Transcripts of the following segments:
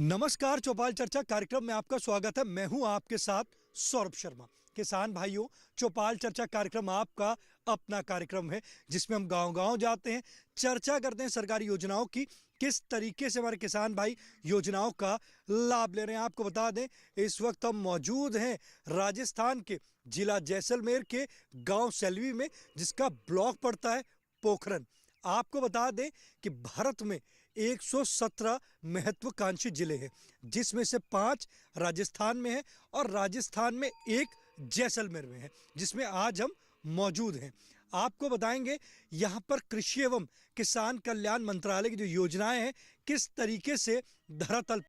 नमस्कार, चौपाल चर्चा कार्यक्रम में आपका स्वागत है। मैं हूं आपके साथ सौरभ शर्मा। किसान भाइयों, चौपाल चर्चा कार्यक्रम आपका अपना कार्यक्रम है जिसमें हम गांव-गांव जाते हैं, चर्चा करते हैं सरकारी योजनाओं की, किस तरीके से हमारे किसान भाई योजनाओं का लाभ ले रहे हैं। आपको बता दें, इस वक्त हम मौजूद हैं राजस्थान के जिला जैसलमेर के गाँव सेल्वी में, जिसका ब्लॉक पड़ता है पोखरन। आपको बता दें कि भारत में 117 महत्वाकांक्षी जिले हैं, जिसमें से 5 राजस्थान में है और राजस्थान में एक जैसलमेर में है, जिसमें आज हम मौजूद हैं। आपको बताएंगे यहाँ पर कृषि एवं किसान कल्याण मंत्रालय की जो योजनाएं हैं किस तरीके से धरातल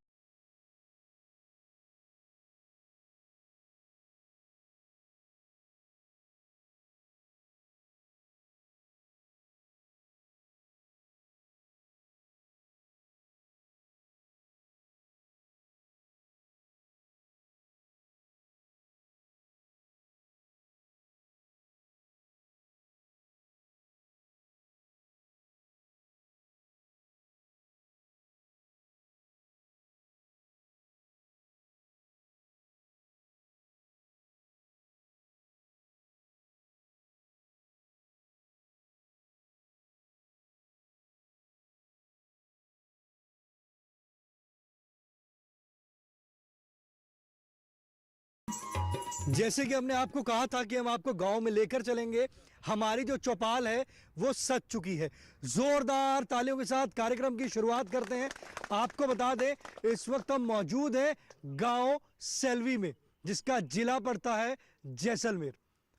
जैसे कि हमने आपको कहा था कि हम आपको गांव में लेकर चलेंगे, हमारी जो चौपाल है वो सज चुकी है। जोरदार तालियों के साथ कार्यक्रम की शुरुआत करते हैं। आपको बता दें, इस वक्त हम मौजूद हैं गांव सेल्वी में, जिसका जिला पड़ता है जैसलमेर।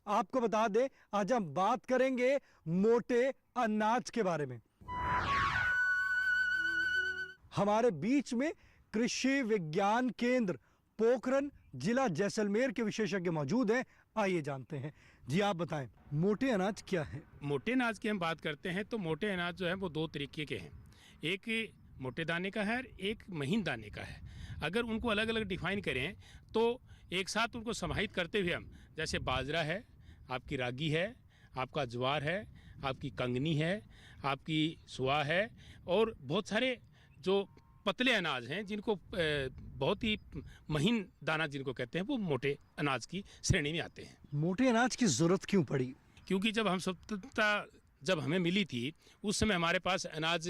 आपको बता दें, आज हम बात करेंगे मोटे अनाज के बारे में। हमारे बीच में कृषि विज्ञान केंद्र पोखरन जिला जैसलमेर के विशेषज्ञ मौजूद हैं। आइए जानते हैं। जी आप बताएं, मोटे अनाज क्या है? मोटे अनाज की हम बात करते हैं तो मोटे अनाज जो है वो 2 तरीके के हैं। एक मोटे दाने का है और एक महीन दाने का है। अगर उनको अलग अलग डिफाइन करें तो एक साथ उनको समाहित करते हुए हम, जैसे बाजरा है, आपकी रागी है, आपका ज्वार है, आपकी कंगनी है, आपकी सुआ है और बहुत सारे जो पतले अनाज हैं जिनको बहुत ही महीन दाना जिनको कहते हैं, वो मोटे अनाज की श्रेणी में आते हैं। मोटे अनाज की जरूरत क्यों पड़ी? क्योंकि जब हम स्वतंत्रता जब हमें मिली थी, उस समय हमारे पास अनाज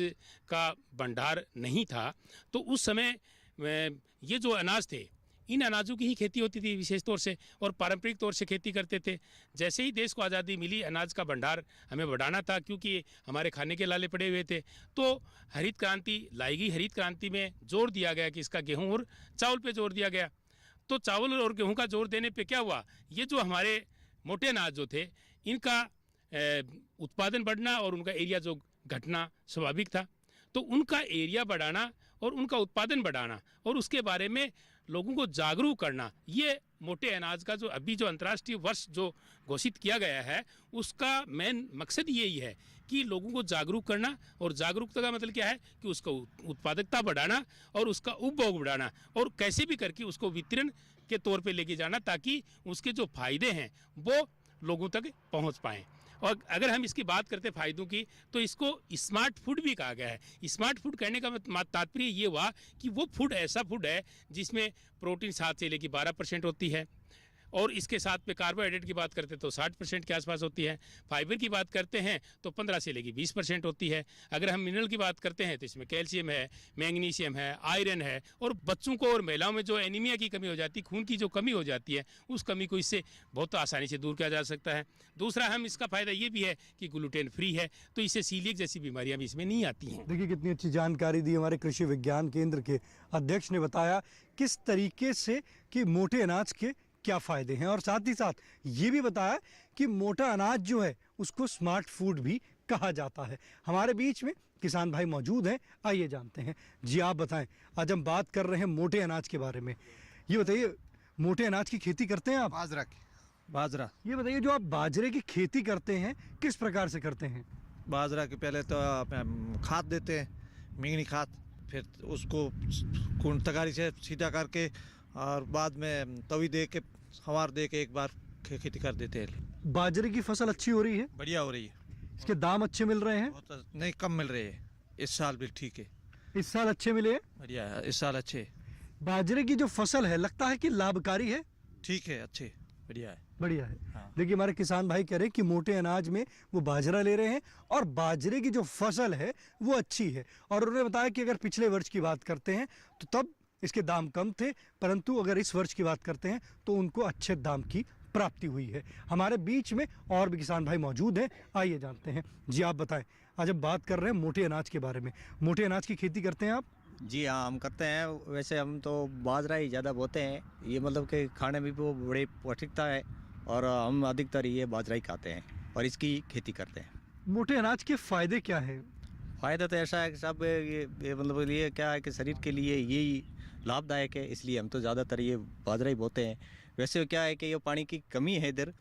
का भंडार नहीं था। तो उस समय ये जो अनाज थे, इन अनाजों की ही खेती होती थी विशेष तौर से, और पारंपरिक तौर से खेती करते थे। जैसे ही देश को आज़ादी मिली, अनाज का भंडार हमें बढ़ाना था क्योंकि हमारे खाने के लाले पड़े हुए थे। तो हरित क्रांति लाई गई। हरित क्रांति में जोर दिया गया कि इसका गेहूं और चावल पे जोर दिया गया। तो चावल और गेहूं का जोर देने पे क्या हुआ, ये जो हमारे मोटे अनाज जो थे, इनका उत्पादन बढ़ना और उनका एरिया जो घटना स्वाभाविक था। तो उनका एरिया बढ़ाना और उनका उत्पादन बढ़ाना और उसके बारे में लोगों को जागरूक करना, ये मोटे अनाज का जो अभी जो अंतर्राष्ट्रीय वर्ष जो घोषित किया गया है, उसका मेन मकसद यही है कि लोगों को जागरूक करना। और जागरूकता का मतलब क्या है कि उसका उत्पादकता बढ़ाना और उसका उपभोग बढ़ाना और कैसे भी करके उसको वितरण के तौर पे लेके जाना, ताकि उसके जो फायदे हैं वो लोगों तक पहुंच पाएँ। और अगर हम इसकी बात करते फ़ायदों की, तो इसको स्मार्ट फूड भी कहा गया है। स्मार्ट फूड कहने का तात्पर्य ये हुआ कि वो फूड ऐसा फूड है जिसमें प्रोटीन 7 से लेकर 12% होती है, और इसके साथ में कार्बोहाइड्रेट की बात करते हैं तो 60% के आसपास होती है। फाइबर की बात करते हैं तो 15 से लेकर 20% होती है। अगर हम मिनरल की बात करते हैं तो इसमें कैल्शियम है, मैग्नीशियम है, आयरन है। और बच्चों को और महिलाओं में जो एनीमिया की कमी हो जाती है, खून की जो कमी हो जाती है, उस कमी को इससे बहुत आसानी से दूर किया जा सकता है। दूसरा, हम इसका फ़ायदा ये भी है कि ग्लूटेन फ्री है, तो इससे सीलिएक जैसी बीमारियाँ भी इसमें नहीं आती हैं। देखिए, कितनी अच्छी जानकारी दी हमारे कृषि विज्ञान केंद्र के अध्यक्ष ने बताया किस तरीके से कि मोटे अनाज के क्या फायदे हैं, और साथ ही साथ ये भी बताया कि मोटा अनाज जो है उसको स्मार्ट फूड भी कहा जाता है। हमारे बीच में किसान भाई मौजूद हैं, आइए जानते हैं। जी आप बताएं, आज हम बात कर रहे हैं मोटे अनाज के बारे में। ये बताइए, मोटे अनाज की खेती करते हैं आप? बाजरा। ये बताइए, जो आप बाजरे की खेती करते हैं किस प्रकार से करते हैं? बाजरा के पहले तो खाद देते हैं, मिंगनी खाद, फिर उसको तगारी से सीधा करके और बाद में तवी दे के हवार दे के एक बार खेती कर देते हैं। बाजरे की फसल अच्छी हो रही है? बढ़िया हो रही है। इसके दाम अच्छे मिल रहे हैं? नहीं, कम मिल रहे हैं। इस साल भी ठीक है। इस साल अच्छे मिले हैं? बढ़िया है, इस साल अच्छे। बाजरे की जो फसल है लगता है कि लाभकारी है, ठीक है, अच्छे, बढ़िया है। बढ़िया है। हाँ। देखिए हमारे किसान भाई कह रहे हैं कि मोटे अनाज में वो बाजरा ले रहे हैं और बाजरे की जो फसल है वो अच्छी है। और उन्होंने बताया कि अगर पिछले वर्ष की बात करते हैं तो तब इसके दाम कम थे, परंतु अगर इस वर्ष की बात करते हैं तो उनको अच्छे दाम की प्राप्ति हुई है। हमारे बीच में और भी किसान भाई मौजूद हैं, आइए जानते हैं। जी आप बताएं, आज हम बात कर रहे हैं मोटे अनाज के बारे में। मोटे अनाज की खेती करते हैं आप? जी हाँ, हम करते हैं। वैसे हम तो बाजरा ही ज़्यादा बोते हैं। ये मतलब कि खाने में भी वो बड़ी पौष्टिकता है और हम अधिकतर ये बाजरा ही खाते हैं और इसकी खेती करते हैं। मोटे अनाज के फायदे क्या है? फ़ायदा तो ऐसा है कि सब ये मतलब ये क्या है कि शरीर के लिए यही लाभदायक है, इसलिए हम तो ज़्यादातर ये बाजरा ही बोते हैं। वैसे क्या है कि ये पानी की कमी है इधर,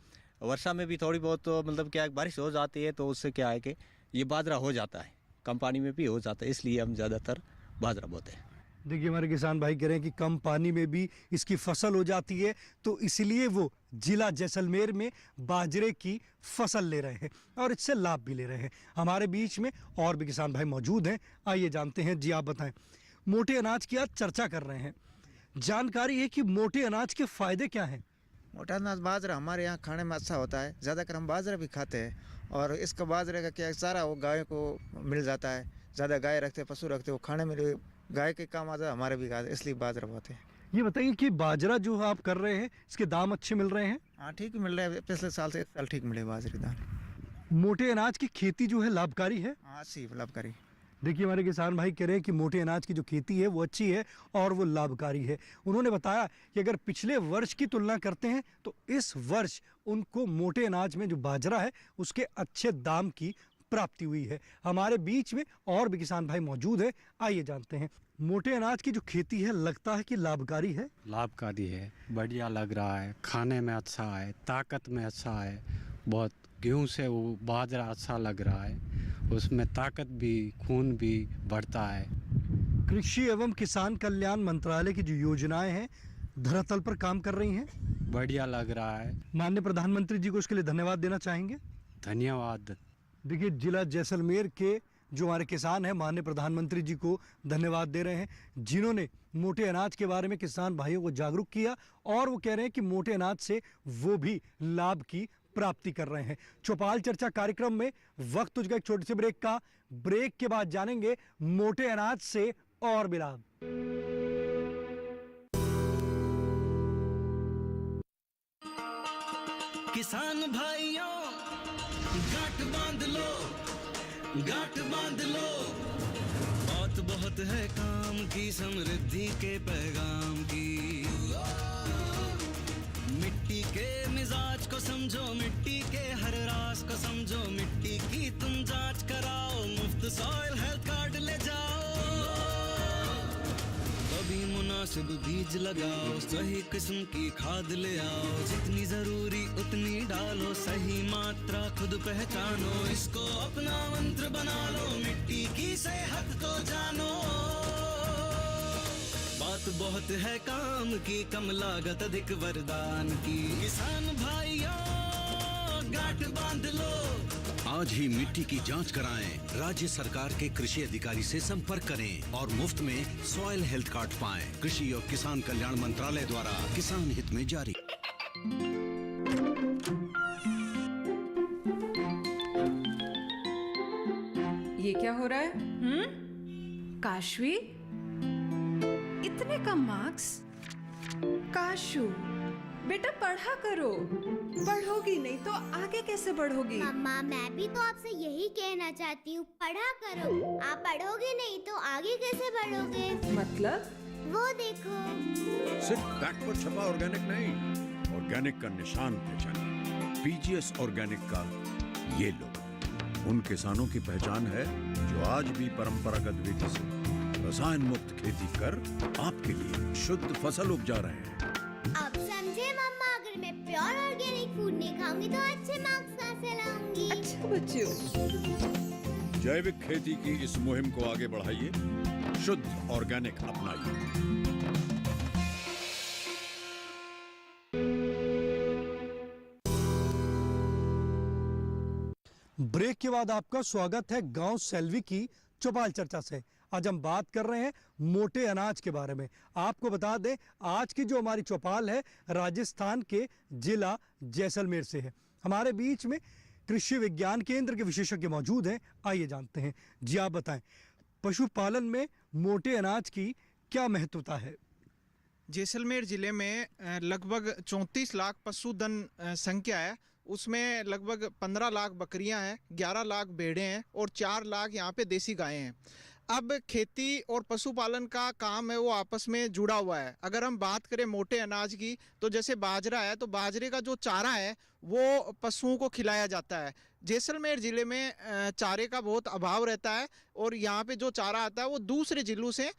वर्षा में भी थोड़ी बहुत तो मतलब क्या है बारिश हो जाती है तो उससे क्या है कि ये बाजरा हो जाता है, कम पानी में भी हो जाता है, इसलिए हम ज़्यादातर बाजरा बोते हैं। देखिए हमारे किसान भाई कह रहे हैं कि कम पानी में भी इसकी फसल हो जाती है, तो इसलिए वो जिला जैसलमेर में बाजरे की फसल ले रहे हैं और इससे लाभ भी ले रहे हैं। हमारे बीच में और भी किसान भाई मौजूद हैं, आइए जानते हैं। जी आप बताएं, मोटे अनाज की आज चर्चा कर रहे हैं, जानकारी है कि मोटे अनाज के फायदे क्या हैं? मोटा अनाज बाजरा हमारे यहाँ खाने में अच्छा होता है, ज़्यादातर हम बाजरा भी खाते हैं और इसका बाजरे का क्या सारा वो गाय को मिल जाता है। ज़्यादा गाय रखते पशु रखते वो खाने में गाय के काम आता है, हमारे भी खाते, इसलिए बाजरा बोते हैं। ये बताइए कि बाजरा जो आप कर रहे हैं इसके दाम अच्छे मिल रहे हैं? हाँ ठीक मिल रहा है, पिछले साल से इस साल ठीक मिले बाजरे दाल। मोटे अनाज की खेती जो है लाभकारी है? हाँ अच्छी लाभकारी। देखिए हमारे किसान भाई कह रहे हैं कि मोटे अनाज की जो खेती है वो अच्छी है और वो लाभकारी है। उन्होंने बताया कि अगर पिछले वर्ष की तुलना करते हैं तो इस वर्ष उनको मोटे अनाज में जो बाजरा है उसके अच्छे दाम की प्राप्ति हुई है। हमारे बीच में और भी किसान भाई मौजूद है, आइए जानते हैं। मोटे अनाज की जो खेती है लगता है कि लाभकारी है? लाभकारी है, बढ़िया लग रहा है, खाने में अच्छा है, ताकत में अच्छा है, बहुत गेहूं से वो बाजरा अच्छा लग रहा है, उसमें ताकत भी खून भी बढ़ता है। कृषि एवं किसान कल्याण मंत्रालय की जो योजनाएं हैं धरातल पर काम कर रही हैं। बढ़िया लग रहा है। माननीय प्रधानमंत्री जी को इसके लिए धन्यवाद देना चाहेंगे? धन्यवाद। देखिए जिला जैसलमेर के जो हमारे किसान हैं माननीय प्रधानमंत्री जी को धन्यवाद दे रहे हैं, जिन्होंने मोटे अनाज के बारे में किसान भाइयों को जागरूक किया और वो कह रहे हैं कि मोटे अनाज से वो भी लाभ की प्राप्ति कर रहे हैं। चौपाल चर्चा कार्यक्रम में वक्त तुझका एक छोटे से ब्रेक का, ब्रेक के बाद जानेंगे मोटे अनाज से और भी लाभ। किसान भाइयों गांठ बांध लो, गांठ बांध लो, बात बहुत है काम की, समृद्धि के पैगाम की। मिट्टी के मिजाज को समझो, मिट्टी के हर राज को समझो, मिट्टी की तुम जांच कराओ, मुफ्त सॉइल हेल्थ कार्ड ले जाओ। कभी मुनासिब बीज लगाओ, सही किस्म की खाद ले आओ, जितनी जरूरी उतनी डालो, सही मात्रा खुद पहचानो, इसको अपना मंत्र बना लो, मिट्टी की सेहत को जानो। बात बहुत है काम की, कम लागत अधिक वरदान की, किसान भाइयों गांठ बांध लो। आज ही मिट्टी की जांच कराएं, राज्य सरकार के कृषि अधिकारी से संपर्क करें और मुफ्त में सॉइल हेल्थ कार्ड पाएं। कृषि और किसान कल्याण मंत्रालय द्वारा किसान हित में जारी। ये क्या हो रहा है? काशवी, इतने कम मार्क्स? काशू बेटा पढ़ा करो, पढ़ोगी नहीं तो आगे कैसे बढ़ोगी? मम्मा मैं भी तो आपसे यही कहना चाहती हूँ, पढ़ा करो। आप पढ़ोगे नहीं तो आगे कैसे बढ़ोगे? मतलब? वो देखो, सिर्फ बैक पर छपा ऑर्गेनिक नहीं, ऑर्गेनिक का निशान पहचानिए। पीजीएस ऑर्गेनिक का ये लोगो उन किसानों की पहचान है जो आज भी परंपरागत विधि से रसायन मुक्त खेती कर आपके लिए शुद्ध फसल उपजा रहे हैं। अब समझे मम्मा, अगर मैं प्योर ऑर्गेनिक फूड नहीं खाऊंगी तो अच्छे मार्क्स कहाँ से लाऊंगी? अच्छा बच्चों, जैविक खेती की इस मुहिम को आगे बढ़ाइए, शुद्ध ऑर्गेनिक अपनाइए। ब्रेक के बाद आपका स्वागत है गांव सेल्वी की चौपाल चर्चा से। आज हम बात कर रहे हैं मोटे अनाज के बारे में। आपको बता दें, आज की जो हमारी चौपाल है राजस्थान के जिला जैसलमेर से है। हमारे बीच में कृषि विज्ञान केंद्र के विशेषज्ञ मौजूद हैं। आइए जानते हैं। जी आप बताएं, पशुपालन में मोटे अनाज की क्या महत्वता है? जैसलमेर ज़िले में लगभग 34 लाख पशुधन संख्या है। उसमें लगभग 15 लाख बकरियां हैं, 11 लाख भेड़ें हैं और 4 लाख यहाँ पे देसी गायें हैं। अब खेती और पशुपालन का काम है वो आपस में जुड़ा हुआ है। अगर हम बात करें मोटे अनाज की, तो जैसे बाजरा है, तो बाजरे का जो चारा है वो पशुओं को खिलाया जाता है। जैसलमेर ज़िले में चारे का बहुत अभाव रहता है और यहाँ पे जो चारा आता है वो दूसरे ज़िलों से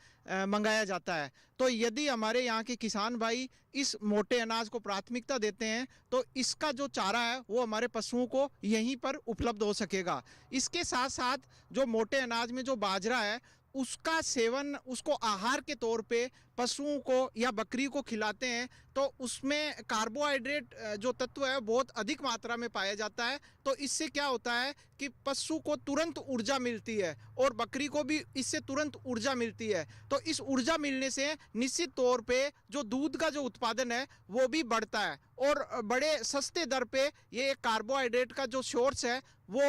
मंगाया जाता है। तो यदि हमारे यहाँ के किसान भाई इस मोटे अनाज को प्राथमिकता देते हैं तो इसका जो चारा है वो हमारे पशुओं को यहीं पर उपलब्ध हो सकेगा। इसके साथ साथ जो मोटे अनाज में जो बाजरा है उसका सेवन, उसको आहार के तौर पे पशुओं को या बकरी को खिलाते हैं तो उसमें कार्बोहाइड्रेट जो तत्व है बहुत अधिक मात्रा में पाया जाता है। तो इससे क्या होता है कि पशु को तुरंत ऊर्जा मिलती है और बकरी को भी इससे तुरंत ऊर्जा मिलती है। तो इस ऊर्जा मिलने से निश्चित तौर पे जो दूध का जो उत्पादन है वो भी बढ़ता है और बड़े सस्ते दर पे ये कार्बोहाइड्रेट का जो सोर्स है वो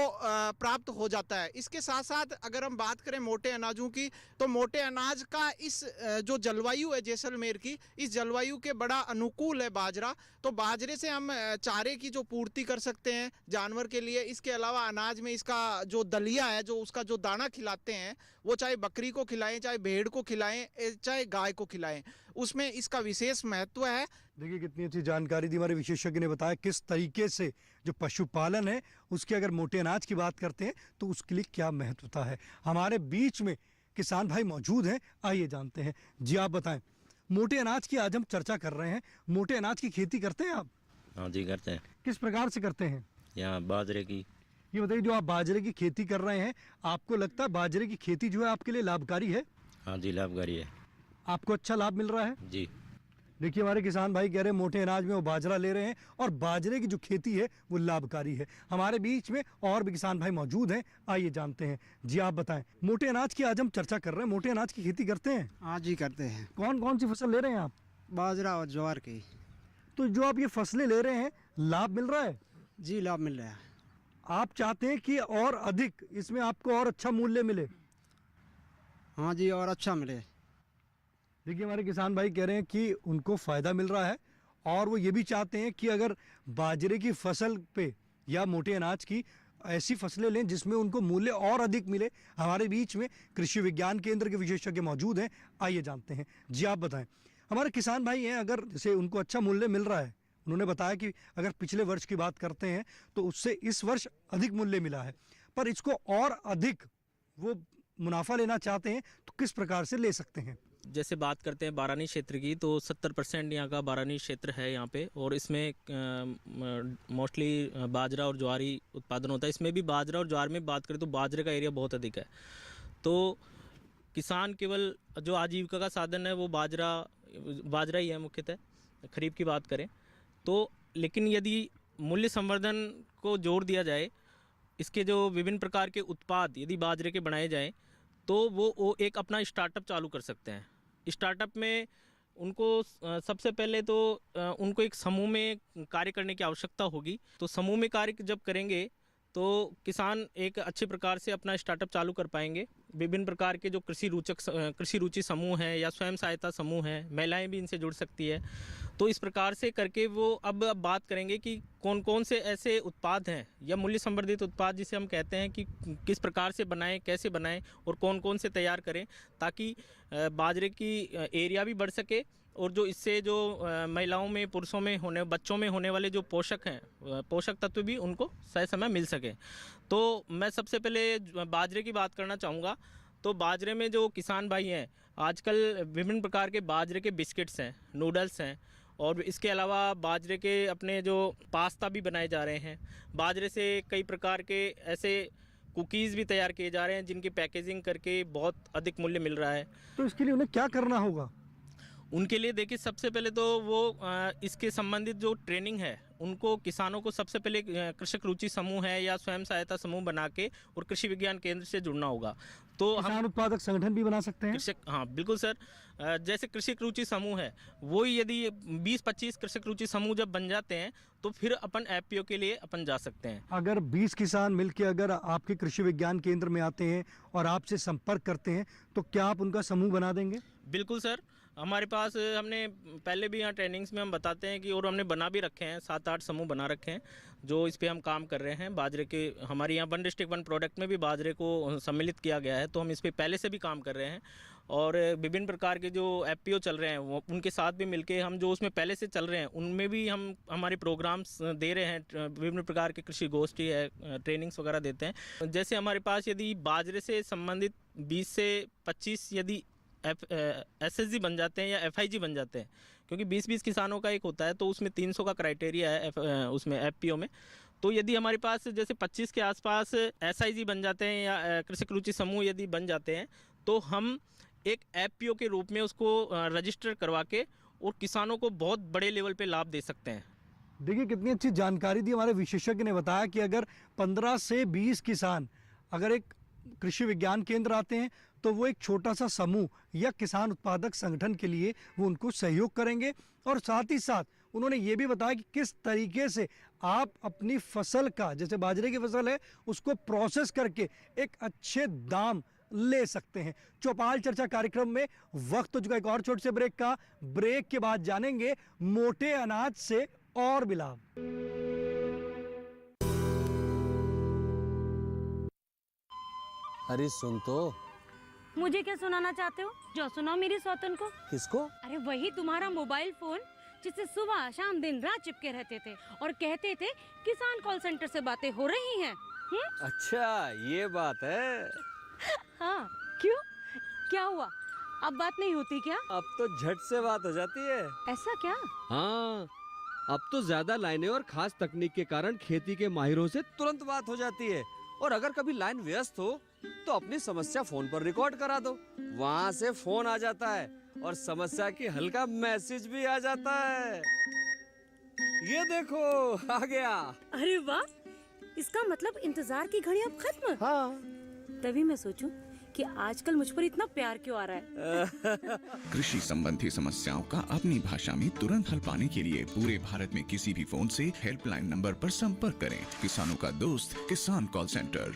प्राप्त हो जाता है। इसके साथ साथ अगर हम बात करें मोटे अनाजों की, तो मोटे अनाज का इस जो जलवायु है जैसलमेर की, इस जलवायु के बड़ा अनुकूल है बाजरा। तो बाजरे से हम चारे की जो पूर्ति कर सकते हैं जानवर के लिए। इसके अलावा अनाज में इसका जो दलिया है, जो उसका जो दाना खिलाते हैं, वो चाहे बकरी को खिलाएं, चाहे भेड़ को खिलाएं, चाहे गाय को खिलाएं, उसमें इसका विशेष महत्व है। देखिए कितनी अच्छी जानकारी दी हमारे विशेषज्ञ ने बताया किस तरीके से जो पशुपालन है उसके अगर मोटे अनाज की बात करते हैं तो उसके लिए क्या महत्वता है। हमारे बीच में किसान भाई मौजूद हैं, आइए जानते हैं। जी आप बताएं, मोटे अनाज की आज हम चर्चा कर रहे हैं। मोटे अनाज की खेती करते हैं आप? हाँ जी करते हैं। किस प्रकार से करते हैं? यहाँ बाजरे की। ये बताइए, जो आप बाजरे की खेती कर रहे हैं, आपको लगता है बाजरे की खेती जो है आपके लिए लाभकारी है? हाँ जी लाभकारी है। आपको अच्छा लाभ मिल रहा है? जी। देखिए हमारे किसान भाई कह रहे हैं मोटे अनाज में वो बाजरा ले रहे हैं और बाजरे की जो खेती है वो लाभकारी है। हमारे बीच में और भी किसान भाई मौजूद हैं, आइए जानते हैं। जी आप बताएं, मोटे अनाज की आज हम चर्चा कर रहे हैं। मोटे अनाज की खेती करते हैं? हाँ जी करते हैं। कौन कौन सी फसल ले रहे हैं आप? बाजरा और ज्वार की। तो जो आप ये फसलें ले रहे हैं, लाभ मिल रहा है? जी लाभ मिल रहा है। आप चाहते हैं कि और अधिक इसमें आपको और अच्छा मूल्य मिले? हाँ जी, और अच्छा मिले। देखिए हमारे किसान भाई कह रहे हैं कि उनको फ़ायदा मिल रहा है और वो ये भी चाहते हैं कि अगर बाजरे की फसल पे या मोटे अनाज की ऐसी फसलें लें जिसमें उनको मूल्य और अधिक मिले। हमारे बीच में कृषि विज्ञान केंद्र के विशेषज्ञ मौजूद हैं, आइए जानते हैं। जी आप बताएं, हमारे किसान भाई हैं, अगर जैसे उनको अच्छा मूल्य मिल रहा है, उन्होंने बताया कि अगर पिछले वर्ष की बात करते हैं तो उससे इस वर्ष अधिक मूल्य मिला है, पर इसको और अधिक वो मुनाफा लेना चाहते हैं तो किस प्रकार से ले सकते हैं? जैसे बात करते हैं बारानी क्षेत्र की, तो 70% यहाँ का बारानी क्षेत्र है यहाँ पे, और इसमें मोस्टली बाजरा और ज्वारी उत्पादन होता है। इसमें भी बाजरा और ज्वार में बात करें तो बाजरे का एरिया बहुत अधिक है। तो किसान केवल जो आजीविका का साधन है वो बाजरा ही है मुख्यतः, खरीफ की बात करें तो। लेकिन यदि मूल्य संवर्धन को जोड़ दिया जाए, इसके जो विभिन्न प्रकार के उत्पाद यदि बाजरे के बनाए जाएँ तो वो एक अपना स्टार्टअप चालू कर सकते हैं। स्टार्टअप में उनको सबसे पहले तो उनको एक समूह में कार्य करने की आवश्यकता होगी। तो समूह में कार्य जब करेंगे तो किसान एक अच्छे प्रकार से अपना स्टार्टअप चालू कर पाएंगे। विभिन्न प्रकार के जो कृषि रुचि समूह हैं या स्वयं सहायता समूह हैं, महिलाएं भी इनसे जुड़ सकती है। तो इस प्रकार से करके वो अब बात करेंगे कि कौन कौन से ऐसे उत्पाद हैं या मूल्य संवर्धित उत्पाद जिसे हम कहते हैं कि किस प्रकार से बनाएं, कैसे बनाएं और कौन कौन से तैयार करें, ताकि बाजरे की एरिया भी बढ़ सके और जो इससे जो महिलाओं में, पुरुषों में बच्चों में होने वाले जो पोषक तत्व भी उनको सही समय मिल सके। तो मैं सबसे पहले बाजरे की बात करना चाहूँगा। तो बाजरे में जो किसान भाई हैं, आजकल विभिन्न प्रकार के बाजरे के बिस्किट्स हैं, नूडल्स हैं, और इसके अलावा बाजरे के अपने जो पास्ता भी बनाए जा रहे हैं। बाजरे से कई प्रकार के ऐसे कुकीज़ भी तैयार किए जा रहे हैं जिनकी पैकेजिंग करके बहुत अधिक मूल्य मिल रहा है। तो इसके लिए उन्हें क्या करना होगा? उनके लिए देखिए सबसे पहले तो वो इसके संबंधित जो ट्रेनिंग है उनको किसानों को सबसे पहले कृषक रुचि समूह है या स्वयं सहायता समूह बना के और कृषि विज्ञान केंद्र से जुड़ना होगा। तो किसान उत्पादक संगठन भी बना सकते हैं। कृषक, हाँ बिल्कुल सर, जैसे कृषक रुचि समूह है वो यदि 20-25 कृषक रुचि समूह जब बन जाते हैं तो फिर अपन एफपीओ के लिए अपन जा सकते हैं। अगर 20 किसान मिलकर अगर आपके कृषि विज्ञान केंद्र में आते हैं और आपसे संपर्क करते हैं तो क्या आप उनका समूह बना देंगे? बिल्कुल सर, हमारे पास हमने पहले भी यहाँ ट्रेनिंग्स में हम बताते हैं कि और हमने बना भी रखे हैं, 7-8 समूह बना रखे हैं जो इस पे हम काम कर रहे हैं। बाजरे के हमारे यहाँ 1 डिस्ट्रिक्ट 1 प्रोडक्ट में भी बाजरे को सम्मिलित किया गया है, तो हम इस पे पहले से भी काम कर रहे हैं। और विभिन्न प्रकार के जो एफपीओ चल रहे हैं वो उनके साथ भी मिलके हम जो उसमें पहले से चल रहे हैं उनमें भी हम हमारे प्रोग्राम्स दे रहे हैं। विभिन्न प्रकार के कृषि गोष्ठी है, ट्रेनिंग्स वगैरह देते हैं। जैसे हमारे पास यदि बाजरे से संबंधित 20 से 25 यदि एसएसजी बन जाते हैं या एफआईजी बन जाते हैं, क्योंकि 20-20 किसानों का एक होता है तो उसमें 300 का क्राइटेरिया है उसमें एफपीओ में। तो यदि हमारे पास जैसे 25 के आसपास एसआईजी बन जाते हैं या कृषक रुचि समूह यदि बन जाते हैं तो हम एक एफपीओ के रूप में उसको रजिस्टर करवा के और किसानों को बहुत बड़े लेवल पे लाभ दे सकते हैं। देखिए कितनी अच्छी जानकारी दी हमारे विशेषज्ञ ने बताया कि अगर 15 से 20 किसान अगर एक कृषि विज्ञान केंद्र आते हैं तो वो एक छोटा सा समूह या किसान उत्पादक संगठन के लिए वो उनको सहयोग करेंगे। और साथ ही साथ उन्होंने ये भी बताया कि किस तरीके से आप अपनी फसल का, जैसे बाजरे की फसल है, उसको प्रोसेस करके एक अच्छे दाम ले सकते हैं। चौपाल चर्चा कार्यक्रम में वक्त हो चुका एक और छोटे से ब्रेक का। ब्रेक के बाद जानेंगे मोटे अनाज से और भी लाभ। अरे सुन तो। मुझे क्या सुनाना चाहते हो? जो सुनाओ मेरी सौतन को। किसको? अरे वही तुम्हारा मोबाइल फोन जिससे सुबह शाम दिन रात चिपके रहते थे और कहते थे किसान कॉल सेंटर से बातें हो रही हैं। अच्छा ये बात है। हाँ क्यों, क्या हुआ? अब बात नहीं होती क्या? अब तो झट से बात हो जाती है। ऐसा क्या? हाँ, अब तो ज्यादा लाइनें और खास तकनीक के कारण खेती के माहिरों से तुरंत बात हो जाती है। और अगर कभी लाइन व्यस्त हो तो अपनी समस्या फोन पर रिकॉर्ड करा दो, वहाँ से फोन आ जाता है और समस्या की हल का मैसेज भी आ जाता है। ये देखो आ गया। अरे वाह, इसका मतलब इंतजार की घड़ी अब खत्म। हाँ। तभी मैं सोचूं कि आजकल मुझ पर इतना प्यार क्यों आ रहा है। कृषि संबंधी समस्याओं का अपनी भाषा में तुरंत हल पाने के लिए पूरे भारत में किसी भी फोन से हेल्पलाइन नंबर पर संपर्क करें। किसानों का दोस्त किसान कॉल सेंटर।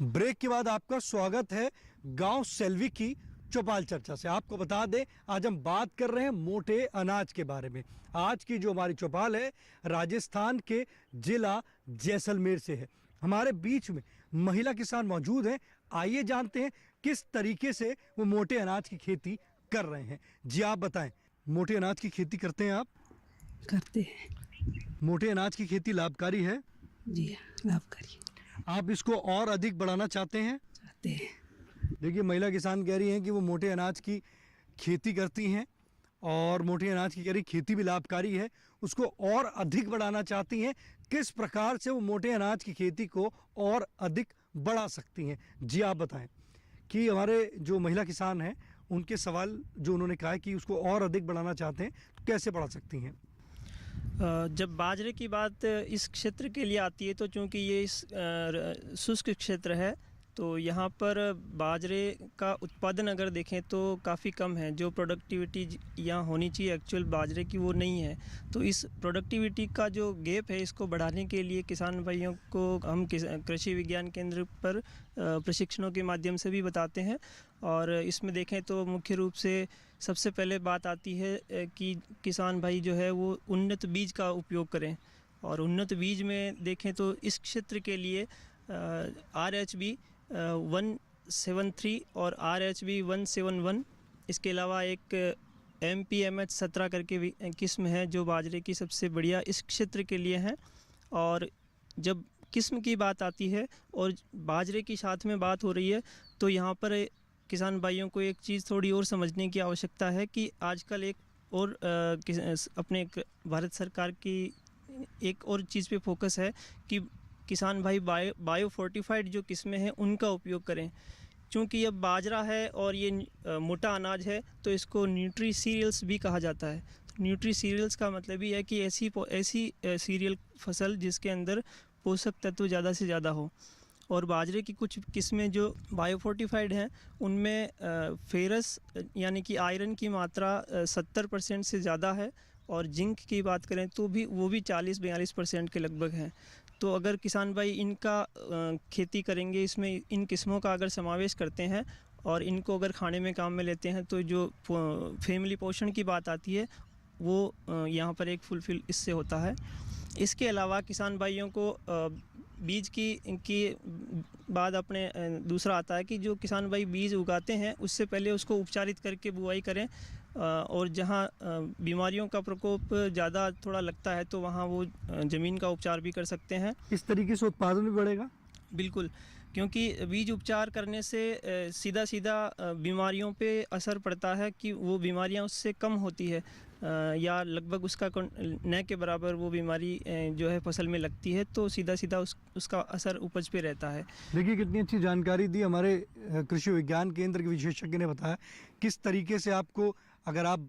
ब्रेक के बाद आपका स्वागत है गांव सेल्वी की चौपाल चर्चा से। आपको बता दें आज हम बात कर रहे हैं मोटे अनाज के बारे में। आज की जो हमारी चौपाल है राजस्थान के जिला जैसलमेर से है। हमारे बीच में महिला किसान मौजूद हैं। आइए जानते हैं किस तरीके से वो मोटे अनाज की खेती कर रहे हैं। जी आप बताएं, मोटे अनाज की खेती करते हैं आप? करते हैं। मोटे अनाज की खेती लाभकारी है? जी लाभकारी। आप इसको और अधिक बढ़ाना चाहते हैं? चाहते हैं। देखिए महिला किसान कह रही हैं कि वो मोटे अनाज की खेती करती हैं और मोटे अनाज की कह रही खेती भी लाभकारी है, उसको और अधिक बढ़ाना चाहती हैं। किस प्रकार से वो मोटे अनाज की खेती को और अधिक बढ़ा सकती हैं? जी आप बताएं कि हमारे जो महिला किसान हैं उनके सवाल जो उन्होंने कहा है कि उसको और अधिक बढ़ाना चाहते हैं, तो कैसे बढ़ा सकती हैं? जब बाजरे की बात इस क्षेत्र के लिए आती है तो चूँकि ये इस शुष्क क्षेत्र है तो यहाँ पर बाजरे का उत्पादन अगर देखें तो काफ़ी कम है। जो प्रोडक्टिविटी यहाँ होनी चाहिए एक्चुअल बाजरे की वो नहीं है। तो इस प्रोडक्टिविटी का जो गैप है इसको बढ़ाने के लिए किसान भाइयों को हम कृषि विज्ञान केंद्र पर प्रशिक्षणों के माध्यम से भी बताते हैं। और इसमें देखें तो मुख्य रूप से सबसे पहले बात आती है कि किसान भाई जो है वो उन्नत बीज का उपयोग करें। और उन्नत बीज में देखें तो इस क्षेत्र के लिए RHB 173 और RHB 171, इसके अलावा एक MPMH 17 करके किस्म है जो बाजरे की सबसे बढ़िया इस क्षेत्र के लिए है। और जब किस्म की बात आती है और बाजरे की साथ में बात हो रही है तो यहाँ पर किसान भाइयों को एक चीज़ थोड़ी और समझने की आवश्यकता है कि आजकल एक और अपने भारत सरकार की एक और चीज़ पे फोकस है कि किसान भाई बायो फोर्टिफाइड जो किस्में हैं उनका उपयोग करें, चूँकि ये बाजरा है और ये मोटा अनाज है तो इसको न्यूट्री सीरियल्स भी कहा जाता है। न्यूट्री सीरियल्स का मतलब ही है कि ऐसी सीरियल फसल जिसके अंदर पोषक तत्व ज़्यादा से ज़्यादा हो। और बाजरे की कुछ किस्में जो बायोफोर्टिफाइड हैं उनमें फेरस यानी कि आयरन की मात्रा 70% से ज़्यादा है, और जिंक की बात करें तो भी वो भी 40-42% के लगभग है। तो अगर किसान भाई इनका खेती करेंगे, इसमें इन किस्मों का अगर समावेश करते हैं और इनको अगर खाने में काम में लेते हैं तो जो फैमिली पोषण की बात आती है वो यहाँ पर एक फुलफिल इससे होता है। इसके अलावा किसान भाइयों को बीज की बाद अपने दूसरा आता है कि जो किसान भाई बीज उगाते हैं उससे पहले उसको उपचारित करके बुआई करें, और जहाँ बीमारियों का प्रकोप ज़्यादा थोड़ा लगता है तो वहाँ वो ज़मीन का उपचार भी कर सकते हैं। इस तरीके से उत्पादन भी बढ़ेगा। बिल्कुल, क्योंकि बीज उपचार करने से सीधा सीधा बीमारियों पे असर पड़ता है कि वो बीमारियाँ उससे कम होती है, या लगभग उसका न के बराबर वो बीमारी जो है फसल में लगती है, तो सीधा सीधा उसका असर उपज पे रहता है। देखिए कितनी अच्छी जानकारी दी हमारे कृषि विज्ञान केंद्र के विशेषज्ञ ने बताया किस तरीके से आपको, अगर आप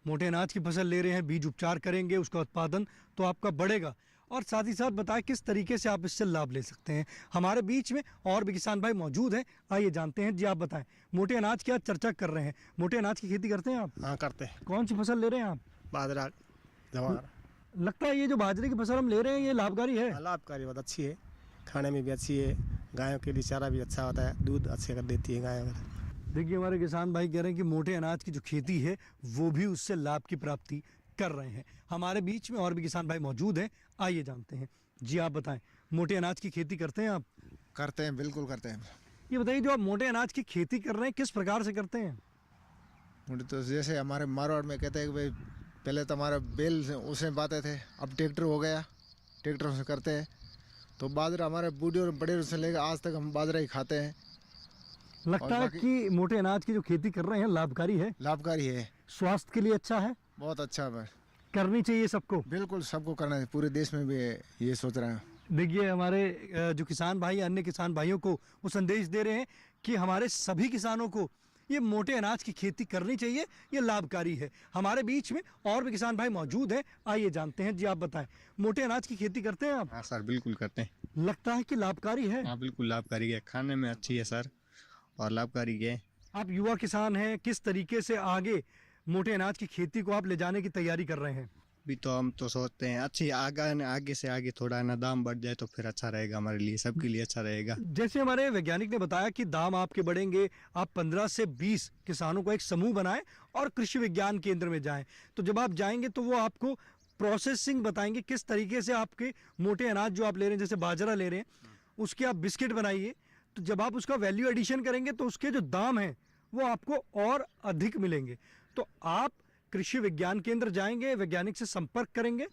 मोटे अनाज की फसल ले रहे हैं, बीज उपचार करेंगे, उसका उत्पादन तो आपका बढ़ेगा, और साथ ही साथ बताया किस तरीके से आप इससे लाभ ले सकते हैं। हमारे बीच में और भी किसान भाई मौजूद हैं, आइए जानते हैं। जी आप बताएं, मोटे अनाज की आज चर्चा कर रहे हैं, मोटे अनाज की खेती करते हैं आप? हाँ करते हैं। कौन सी फसल ले रहे हैं आप? बाजरा, जवार। लगता है ये जो बाजरे की फसल हम ले रहे हैं ये लाभकारी है? लाभकारी, बहुत अच्छी है, खाने में भी अच्छी है, गायों के लिए चारा भी अच्छा होता है, दूध अच्छे कर देती है गाय। देखिए हमारे किसान भाई कह रहे हैं कि मोटे अनाज की जो खेती है वो भी उससे लाभ की प्राप्ति कर रहे हैं। हमारे बीच में और भी किसान भाई मौजूद हैं, आइए जानते हैं। जी आप बताएं, मोटे अनाज की खेती करते हैं आप? करते हैं, बिल्कुल करते हैं। ये बताइए जो आप मोटे अनाज की खेती कर रहे हैं किस प्रकार से करते हैं? तो जैसे हमारे मारवाड़ में कहते हैं कि भाई पहले तो हमारे बैल उसमें बाते थे, अब ट्रैक्टर हो गया, ट्रैक्टर से करते हैं। तो बाजरा हमारे बूढ़े और बड़े से लेकर आज तक हम बाजरा ही खाते हैं। लगता है कि मोटे अनाज की जो खेती कर रहे हैं लाभकारी है? लाभकारी है, स्वास्थ्य के लिए अच्छा है, बहुत अच्छा है, करनी चाहिए सबको। बिल्कुल सबको करना चाहिए, पूरे देश में भी ये सोच रहे हैं। देखिए हमारे जो किसान भाई अन्य किसान भाइयों को वो संदेश दे रहे हैं कि हमारे सभी किसानों को ये मोटे अनाज की खेती करनी चाहिए, ये लाभकारी है। हमारे बीच में और भी किसान भाई मौजूद हैं, आइए जानते हैं। जी आप बताएं, मोटे अनाज की खेती करते हैं आप? हाँ सर, बिल्कुल करते हैं। लगता है कि लाभकारी है? हाँ बिल्कुल लाभकारी है, खाने में अच्छी है सर और लाभकारी है। आप युवा किसान हैं, किस तरीके से आगे मोटे अनाज की खेती को आप ले जाने की तैयारी कर रहे हैं? अभी तो हम तो सोचते हैं अच्छी आगे से आगे थोड़ा ना दाम बढ़ जाए तो फिर अच्छा रहेगा, हमारे लिए सबके लिए अच्छा रहेगा। जैसे हमारे वैज्ञानिक ने बताया कि दाम आपके बढ़ेंगे, आप 15 से 20 किसानों को एक समूह बनाएं और कृषि विज्ञान केंद्र में जाएं। तो जब आप जाएंगे तो वो आपको प्रोसेसिंग बताएंगे, किस तरीके से आपके मोटे अनाज जो आप ले रहे हैं, जैसे बाजरा ले रहे हैं, उसके आप बिस्किट बनाइए। तो जब आप उसका वैल्यू एडिशन करेंगे तो उसके जो दाम हैं वो आपको और अधिक मिलेंगे। तो आप कृषि विज्ञान केंद्र जाएंगे, वैज्ञानिक से संपर्क करेंगे?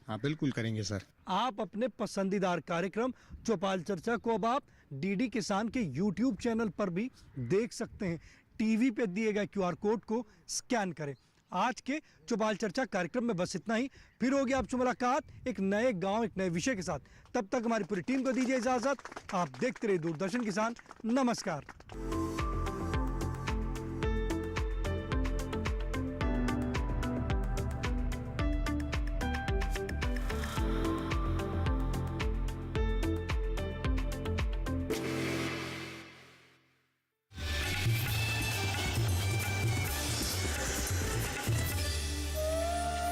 हाँ बिल्कुल करेंगे सर। आप अपने पसंदीदार कार्यक्रम चौपाल चर्चा को अब आप डीडी किसान के YouTube चैनल पर भी देख सकते हैं। टीवी पे दिए गए QR कोड को स्कैन करें। आज के चौपाल चर्चा कार्यक्रम में बस इतना ही। फिर होगी आपसे मुलाकात एक नए गांव, एक नए विषय के साथ। तब तक हमारी पूरी टीम को दीजिए इजाजत। आप देखते रहिए दूरदर्शन किसान। नमस्कार।